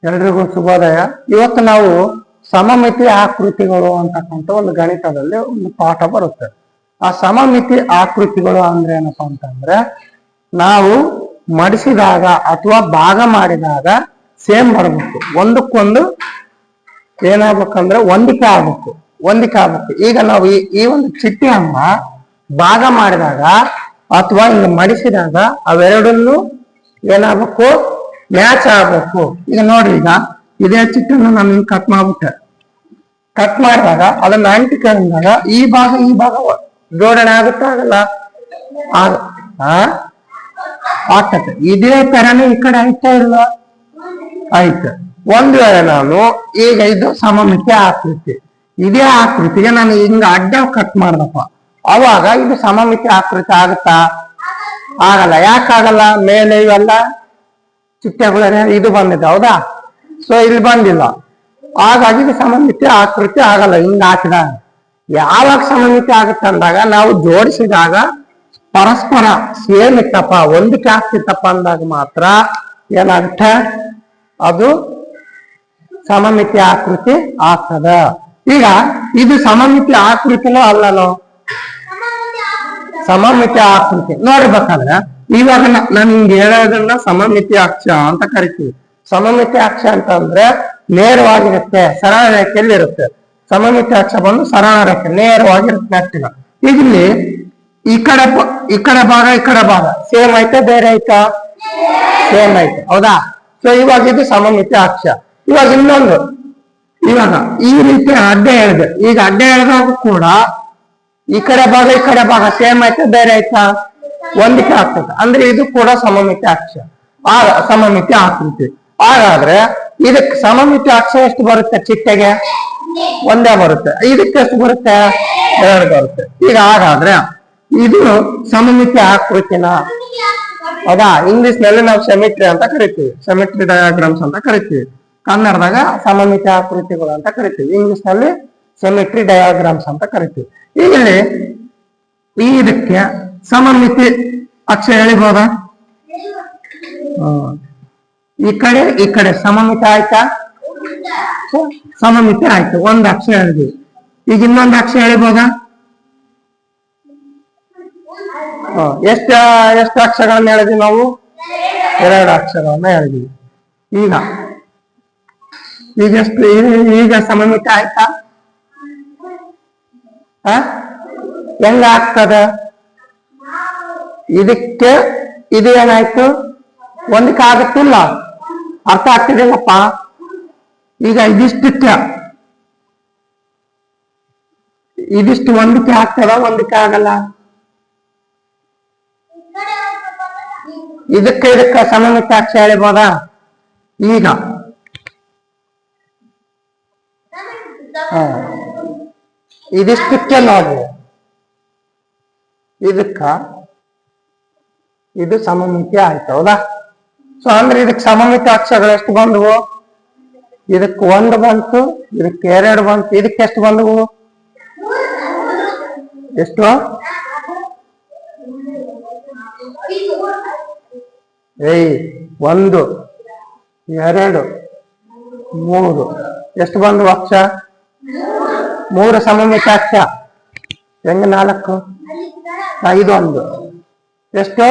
ಎಲ್ರಿಗೂ ಶುಭೋದಯ. ಇವತ್ತು ನಾವು ಸಮಮಿತಿ ಆಕೃತಿಗಳು ಅಂತಕ್ಕಂಥ ಒಂದು ಗಣಿತದಲ್ಲಿ ಒಂದು ಪಾಠ ಬರುತ್ತೆ. ಆ ಸಮಮಿತಿ ಆಕೃತಿಗಳು ಅಂದ್ರೆ ಏನಪ್ಪಾ ಅಂತಂದ್ರೆ, ನಾವು ಮಡಿಸಿದಾಗ ಅಥವಾ ಭಾಗ ಮಾಡಿದಾಗ ಸೇಮ್ ಬರಬೇಕು, ಒಂದಕ್ಕೊಂದು ಏನಾಗ್ಬೇಕಂದ್ರೆ ಹೊಂದಿಕೆ ಆಗ್ಬೇಕು. ಈಗ ನಾವು ಈ ಒಂದು ಚಿಟ್ಟಿಯನ್ನ ಭಾಗ ಮಾಡಿದಾಗ ಅಥವಾ ಹಿಂಗ ಮಡಿಸಿದಾಗ ಅವೆರಡನ್ನು ಏನಾಗ್ಬೇಕು, ಮ್ಯಾಚ್ ಆಗ್ಬೇಕು. ಈಗ ನೋಡ್ರಿ, ಈಗ ಇದೇ ಚಿಟ್ಟನ್ನು ನಾನು ಹಿಂಗ್ ಕಟ್ ಮಾಡ್ಬಿಟ್ಟೆ. ಕಟ್ ಮಾಡಿದಾಗ ಅದನ್ನ ಅಂಟಿಕೊಂಡಾಗ ಈ ಭಾಗ ಜೋಡಣೆ ಆಗುತ್ತಾ ಆಗಲ್ಲ? ಆಗ್ತದೆ. ಇದೇ ತರನೇ ಈ ಕಡೆ ಆಯ್ತಾ ಇಲ್ಲ? ಆಯ್ತು. ಒಂದ್ ವೇಳೆ ನಾನು ಈಗ ಇದು ಸಮಮಿತಿ ಆಕೃತಿ, ಇದೇ ಆಕೃತಿಗೆ ನಾನು ಹಿಂಗ ಅಡ್ಡ ಕಟ್ ಮಾಡ್ದಪ್ಪ, ಅವಾಗ ಇದು ಸಮಮಿತಿ ಆಕೃತಿ ಆಗುತ್ತಾ? ಆಗಲ್ಲ. ಯಾಕಾಗಲ್ಲ? ಮೇಲೆ ಇವೆಲ್ಲ ಚಿಟ್ಟೆಗಳೇ ಇದು ಬಂದಿದೆ, ಹೌದಾ? ಸೊ ಇಲ್ಲಿ ಬಂದಿಲ್ಲ, ಹಾಗಾಗಿ ಇದು ಸಮಮಿತಿ ಆಕೃತಿ ಆಗಲ್ಲ. ಹಿಂಗ ಹಾಕಿದಾಗ ಯಾವಾಗ ಸಮಮಿತಿ ಆಗುತ್ತೆ ಅಂದಾಗ ನಾವು ಜೋಡಿಸಿದಾಗ ಪರಸ್ಪರ ಸೇಮ್ ಇತ್ತಪ್ಪ, ಹೊಂದಿಕೆ ಆಗ್ತಿತ್ತಪ್ಪ ಅಂದಾಗ ಮಾತ್ರ ಏನಾಗುತ್ತೆ, ಅದು ಸಮಮಿತಿ ಆಕೃತಿ ಆಗ್ತದ. ಈಗ ಇದು ಸಮಮಿತಿ ಆಕೃತಿನೋ ಅಲ್ಲನೋ? ಸಮಮಿತಿ ಆಕೃತಿ ನೋಡ್ಬೇಕಾದ್ರೆ ಇವಾಗ ನಾನು ಹಿಂಗೆ ಹೇಳೋದನ್ನ ಸಮಮಿತಿ ಅಕ್ಷ ಅಂತ ಕರಿತೀವಿ. ಸಮಮಿತಿ ಅಕ್ಷ ಅಂತ ಅಂದ್ರೆ ನೇರವಾಗಿರುತ್ತೆ, ಸರಳ ರೇಖೆಯಲ್ಲಿ ಇರುತ್ತೆ. ಸಮಮಿತಿ ಅಕ್ಷ ಬಂದು ಸರಳ ರೇಖೆ ನೇರವಾಗಿರುತ್ತೆ ನೆಟ್ಟಿನ. ಈಗ ಇಲ್ಲಿ ಈ ಕಡೆ ಭಾಗ ಸೇಮ್ ಐತೆ, ಬೇರೆ ಐತಾ? ಸೇಮ್ ಐತೆ, ಹೌದಾ? ಸೊ ಇವಾಗ ಇದು ಸಮಮಿತಿ ಅಕ್ಷ. ಇವಾಗ ಇನ್ನೊಂದು, ಇವಾಗ ಈ ರೀತಿ ಅಡ್ಡ ಎಳೆದೆ. ಈಗ ಅಡ್ಡ ಎಳೆದಾಗ ಕೂಡ ಈ ಕಡೆ ಭಾಗ ಸೇಮ್ ಐತೆ, ಬೇರೆ ಐತಾ? ಹೊಂದಿಕೆ ಆಗ್ತದೆ. ಅಂದ್ರೆ ಇದು ಕೂಡ ಸಮಮಿತಿ ಅಕ್ಷ, ಸಮಮಿತಿ ಆಕೃತಿ. ಹಾಗಾದ್ರೆ ಇದಕ್ಕೆ ಸಮಮಿತಿ ಅಕ್ಷ ಎಷ್ಟು ಬರುತ್ತೆ? ಚಿಟ್ಟೆಗೆ ಒಂದೇ ಬರುತ್ತೆ. ಇದಕ್ಕೆ ಎಷ್ಟು ಬರುತ್ತೆ? ಎರಡು ಬರುತ್ತೆ. ಈಗ ಹಾಗಾದ್ರೆ ಇದು ಸಮಮಿತಿ ಆಕೃತಿನ, ಹೌದಾ? ಇಂಗ್ಲಿಷ್ ನಲ್ಲಿ ನಾವು ಸೆಮಿಟ್ರಿ ಅಂತ ಕರಿತೀವಿ, ಸೆಮಿಟ್ರಿ ಡಯಾಗ್ರಾಮ್ಸ್ ಅಂತ ಕರಿತೀವಿ. ಕನ್ನಡದಾಗ ಸಮಮಿತಿ ಆಕೃತಿಗಳು ಅಂತ ಕರಿತೀವಿ, ಇಂಗ್ಲಿಷ್ ನಲ್ಲಿ ಸೆಮಿಟ್ರಿ ಡಯಾಗ್ರಾಮ್ಸ್ ಅಂತ ಕರಿತೀವಿ. ಈಗ ಇದಕ್ಕೆ ಸಮಮಿತಿ ಅಕ್ಷ ಎಳಿಬೋದಾ? ಈ ಕಡೆ ಸಮಮಿತಿ ಆಯ್ತಾ? ಸಮಮಿತಿ ಆಯ್ತು, ಒಂದ್ ಅಕ್ಷ ಎಳೆದ್ವಿ. ಈಗ ಇನ್ನೊಂದು ಅಕ್ಷ ಎಳಿಬೋದಾ? ಎಷ್ಟು ಅಕ್ಷರಗಳನ್ನ ಎಳೆದ್ವಿ ನಾವು? ಎರಡು ಅಕ್ಷರಗಳನ್ನ ಎಳೆದ್ವಿ. ಈಗ ಸಮಮಿತಿ ಆಯ್ತಾ? ಹೆಂಗ ಆಗ್ತದ? ಇದಕ್ಕೆ ಇದು ಏನಾಯ್ತು? ಒಂದಕ್ಕೆ ಆಗತ್ತಿಲ್ಲ. ಅರ್ಥ ಆಗ್ತಿದಿಲ್ಲಪ್ಪ? ಈಗ ಇದಿಷ್ಟು ಒಂದಕ್ಕೆ ಆಗ್ತದ, ಒಂದಕ್ಕೆ ಆಗಲ್ಲ. ಇದಕ್ಕೆ ಸಮಮಿತಿ ಅಕ್ಷ ಎಳಿಬೋದಾ? ಈಗ ಇದಿಷ್ಟಕ್ಕೆ ನೋಡ್ರಿ, ಇದು ಸಮಮಿತಿ ಆಯ್ತು, ಹೌದಾ? ಸೊ ಅಂದ್ರೆ ಇದಕ್ಕೆ ಸಮಮಿತಿ ಅಕ್ಷಗಳು ಎಷ್ಟು ಬಂದವು? ಇದಕ್ಕೆ ಒಂದು ಬಂತು, ಇದಕ್ಕೆ ಎರಡು ಬಂತು, ಇದಕ್ಕೆ ಎಷ್ಟು ಬಂದವು? ಎಷ್ಟು? ಒಂದು, ಎರಡು, ಮೂರು. ಎಷ್ಟು ಬಂದವು ಅಕ್ಷ? ಮೂರು ಸಮಮಿತಿ ಅಕ್ಷ. ಹೆಂಗ? ನಾಲ್ಕು, ಇದೊಂದು, ಎಷ್ಟು?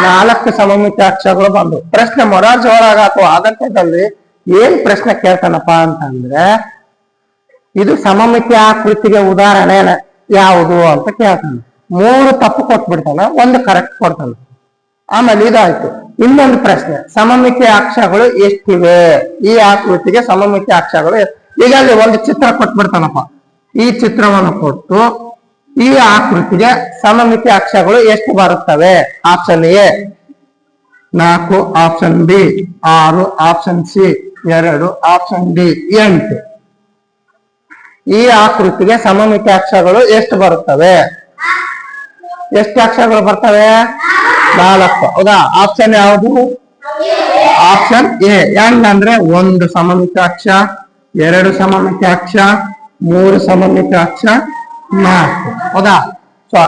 ನಾಲ್ಕು ಸಮಮಿತಿ ಅಕ್ಷಗಳು ಬಂದು. ಪ್ರಶ್ನೆ ಮೊರಾರ್ಜಿ ಒಳಗ ಅಥವಾ ಆಗಂತದಲ್ಲಿ ಏನ್ ಪ್ರಶ್ನೆ ಕೇಳ್ತಾನಪ್ಪ ಅಂತಂದ್ರೆ, ಇದು ಸಮಮಿತಿ ಆಕೃತಿಗೆ ಉದಾಹರಣೆ ಯಾವುದು ಅಂತ ಕೇಳ್ತಾನೆ. ಮೂರು ತಪ್ಪು ಕೊಟ್ಬಿಡ್ತಾನ, ಒಂದು ಕರೆಕ್ಟ್ ಕೊಡ್ತಾನ. ಆಮೇಲೆ ಇದಾಯ್ತು. ಇನ್ನೊಂದು ಪ್ರಶ್ನೆ, ಸಮಮಿತಿ ಅಕ್ಷಗಳು ಎಷ್ಟಿವೆ? ಈ ಆಕೃತಿಗೆ ಸಮಮಿತಿ ಅಕ್ಷಗಳು. ಈಗ ಅಲ್ಲಿ ಒಂದು ಚಿತ್ರ ಕೊಟ್ಬಿಡ್ತಾನಪ್ಪ. ಈ ಚಿತ್ರವನ್ನು ಕೊಟ್ಟು ಈ ಆಕೃತಿಗೆ ಸಮಮಿತಿ ಅಕ್ಷಗಳು ಎಷ್ಟು ಬರುತ್ತವೆ? Option A 4, option B 6, option C 2, option D 8. ಈ ಆಕೃತಿಗೆ ಸಮಮಿತಿ ಅಕ್ಷಗಳು ಎಷ್ಟು ಬರುತ್ತವೆ? ಎಷ್ಟು ಅಕ್ಷಗಳು ಬರ್ತವೆ? 4, ಹೌದಾ? ಆಪ್ಷನ್ ಯಾವುದು? Option A. ಹೆಂಗಂದ್ರೆ ಒಂದು ಸಮಮಿತಿ ಅಕ್ಷ, ಎರಡು ಸಮಮಿತಿ ಅಕ್ಷ, ಮೂರು ಸಮಮಿತಿ ಅಕ್ಷ, 4, ಹೌದಾ? ಸೊ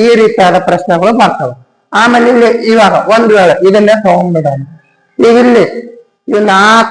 ಈ ರೀತಿಯಾದ ಪ್ರಶ್ನೆಗಳು ಬರ್ತವೆ. ಆಮೇಲೆ ಇಲ್ಲಿ ಇವಾಗ ಒಂದ್ ವೇಳೆ ಇದನ್ನೇ ತಗೊಂಡ್ಬಿಡೋಣ. ಈಗ ಇಲ್ಲಿ 4